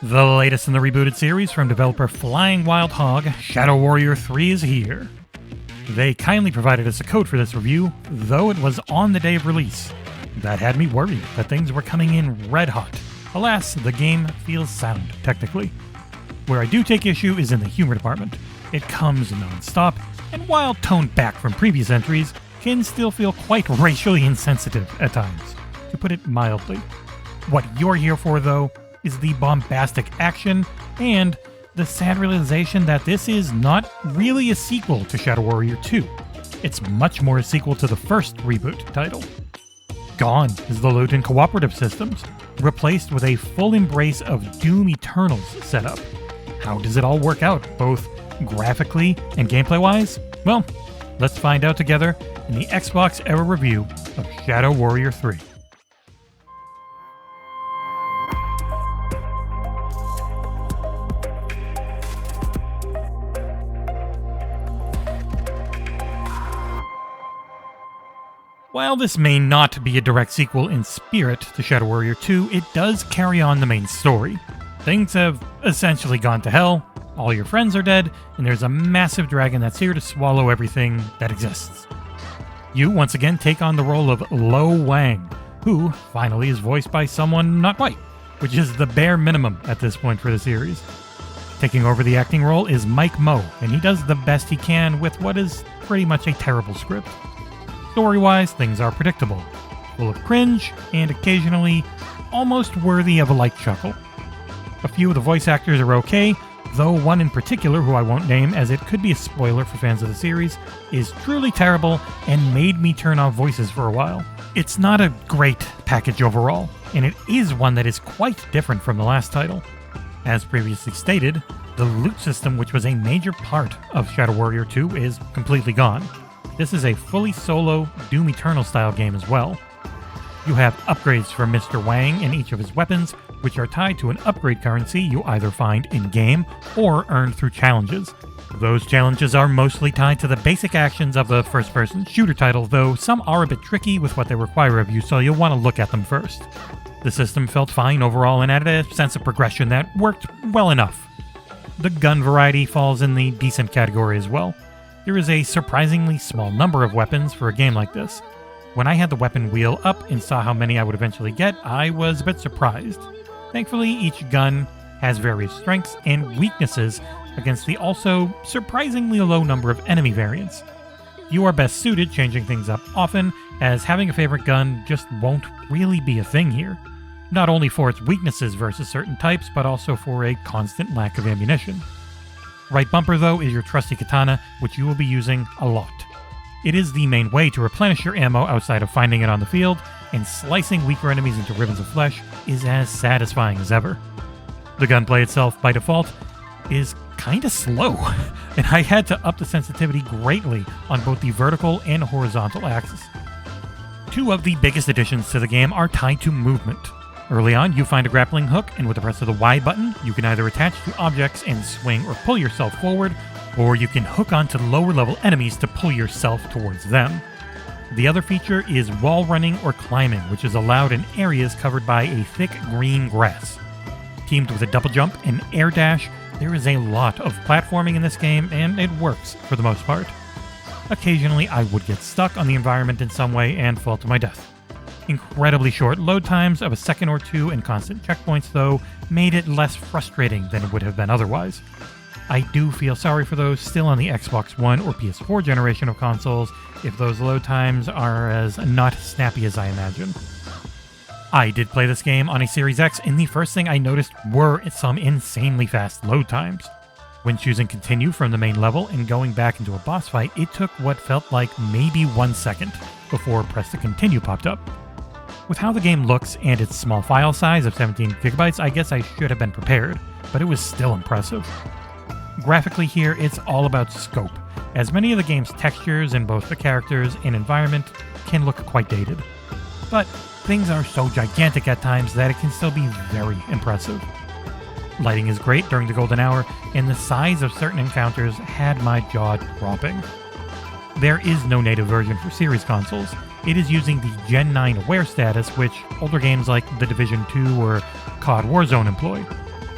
The latest in the rebooted series from developer Flying Wild Hog, Shadow Warrior 3 is here. They kindly provided us a code for this review, though it was on the day of release. That had me worried that things were coming in red hot. Alas, the game feels sound, technically. Where I do take issue is in the humor department. It comes non-stop, and while toned back from previous entries, can still feel quite racially insensitive at times, to put it mildly. What you're here for, though, is the bombastic action and the sad realization that this is not really a sequel to Shadow Warrior 2. It's much more a sequel to the first reboot title. Gone is the loot and cooperative systems, replaced with a full embrace of Doom Eternal's setup. How does it all work out, both graphically and gameplay-wise? Well, let's find out together in the XboxEra review of Shadow Warrior 3. While this may not be a direct sequel in spirit to Shadow Warrior 2, it does carry on the main story. Things have essentially gone to hell, all your friends are dead, and there's a massive dragon that's here to swallow everything that exists. You once again take on the role of Wang, who finally is voiced by someone not white, which is the bare minimum at this point for the series. Taking over the acting role is Mike Moe, and he does the best he can with what is pretty much a terrible script. Story-wise, things are predictable, full of cringe, and occasionally almost worthy of a light chuckle. A few of the voice actors are okay, though one in particular, who I won't name as it could be a spoiler for fans of the series, is truly terrible and made me turn off voices for a while. It's not a great package overall, and it is one that is quite different from the last title. As previously stated, the loot system, which was a major part of Shadow Warrior 2, is completely gone. This is a fully solo Doom Eternal style game as well. You have upgrades for Mr. Wang in each of his weapons, which are tied to an upgrade currency you either find in-game or earn through challenges. Those challenges are mostly tied to the basic actions of the first-person shooter title, though some are a bit tricky with what they require of you, so you'll want to look at them first. The system felt fine overall and added a sense of progression that worked well enough. The gun variety falls in the decent category as well. There is a surprisingly small number of weapons for a game like this. When I had the weapon wheel up and saw how many I would eventually get, I was a bit surprised. Thankfully, each gun has various strengths and weaknesses against the also surprisingly low number of enemy variants. You are best suited changing things up often, as having a favorite gun just won't really be a thing here. Not only for its weaknesses versus certain types, but also for a constant lack of ammunition. Right bumper, though, is your trusty katana, which you will be using a lot. It is the main way to replenish your ammo outside of finding it on the field, and slicing weaker enemies into ribbons of flesh is as satisfying as ever. The gunplay itself, by default, is kinda slow, and I had to up the sensitivity greatly on both the vertical and horizontal axis. Two of the biggest additions to the game are tied to movement. Early on, you find a grappling hook, and with the press of the Y button, you can either attach to objects and swing or pull yourself forward, or you can hook onto lower-level enemies to pull yourself towards them. The other feature is wall running or climbing, which is allowed in areas covered by a thick green grass. Teamed with a double jump and air dash, there is a lot of platforming in this game, and it works for the most part. Occasionally, I would get stuck on the environment in some way and fall to my death. Incredibly short load times of a second or two and constant checkpoints, though, made it less frustrating than it would have been otherwise. I do feel sorry for those still on the Xbox One or PS4 generation of consoles if those load times are as not snappy as I imagine. I did play this game on a Series X, and the first thing I noticed were some insanely fast load times. When choosing continue from the main level and going back into a boss fight, it took what felt like maybe 1 second before press to continue popped up. With how the game looks and its small file size of 17 gigabytes, I guess I should have been prepared, but it was still impressive. Graphically here, it's all about scope, as many of the game's textures in both the characters and environment can look quite dated. But things are so gigantic at times that it can still be very impressive. Lighting is great during the golden hour, and the size of certain encounters had my jaw dropping. There is no native version for series consoles. It is using the Gen 9 Aware status, which older games like The Division 2 or COD Warzone employ.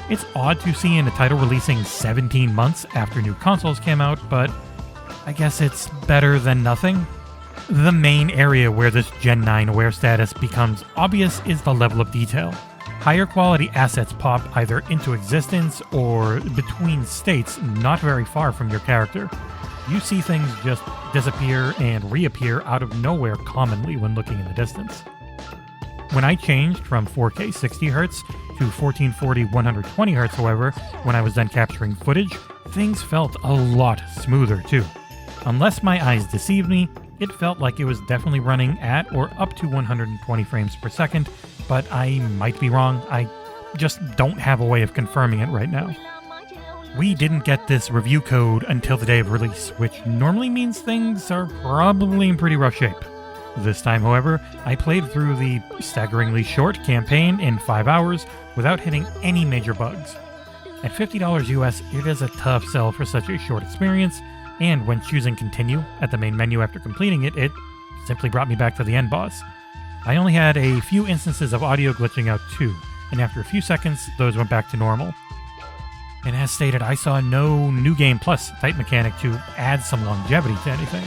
It's odd to see in a title releasing 17 months after new consoles came out, but I guess it's better than nothing. The main area where this Gen 9 aware status becomes obvious is the level of detail. Higher quality assets pop either into existence or between states not very far from your character. You see things just disappear and reappear out of nowhere commonly when looking in the distance. When I changed from 4K 60Hz to 1440 120Hz, however, when I was done capturing footage, things felt a lot smoother too. Unless my eyes deceived me, it felt like it was definitely running at or up to 120 frames per second, but I might be wrong. I just don't have a way of confirming it right now. We didn't get this review code until the day of release, which normally means things are probably in pretty rough shape. This time, however, I played through the staggeringly short campaign in 5 hours without hitting any major bugs. At $50 US, it is a tough sell for such a short experience, and when choosing continue at the main menu after completing it, it simply brought me back to the end boss. I only had a few instances of audio glitching out too, and after a few seconds, those went back to normal. And as stated, I saw no New Game Plus type mechanic to add some longevity to anything.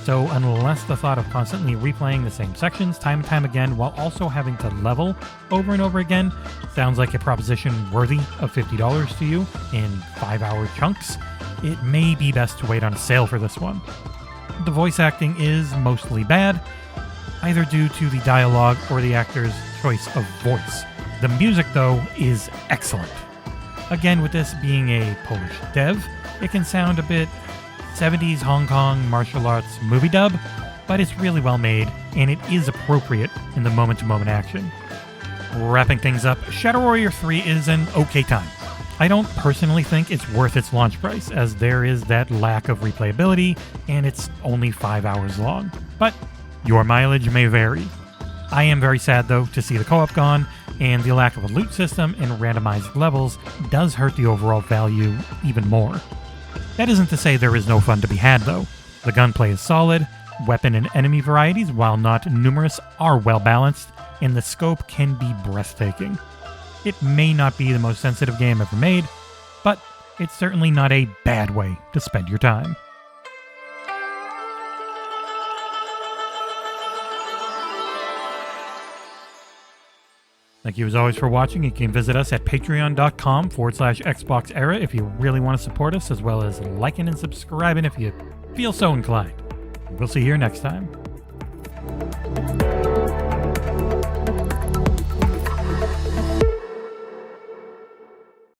So unless the thought of constantly replaying the same sections time and time again while also having to level over and over again sounds like a proposition worthy of $50 to you in 5-hour chunks, it may be best to wait on a sale for this one. The voice acting is mostly bad, either due to the dialogue or the actor's choice of voice. The music, though, is excellent. Again, with this being a Polish dev, it can sound a bit 70s Hong Kong martial arts movie dub, but it's really well made, and it is appropriate in the moment-to-moment action. Wrapping things up, Shadow Warrior 3 is an okay time. I don't personally think it's worth its launch price, as there is that lack of replayability, and it's only 5 hours long. But your mileage may vary. I am very sad, though, to see the co-op gone, and the lack of a loot system and randomized levels does hurt the overall value even more. That isn't to say there is no fun to be had, though. The gunplay is solid, weapon and enemy varieties, while not numerous, are well balanced, and the scope can be breathtaking. It may not be the most sensitive game ever made, but it's certainly not a bad way to spend your time. Thank you as always for watching. You can visit us at patreon.com/XboxEra if you really want to support us, as well as liking and subscribing if you feel so inclined. We'll see you here next time.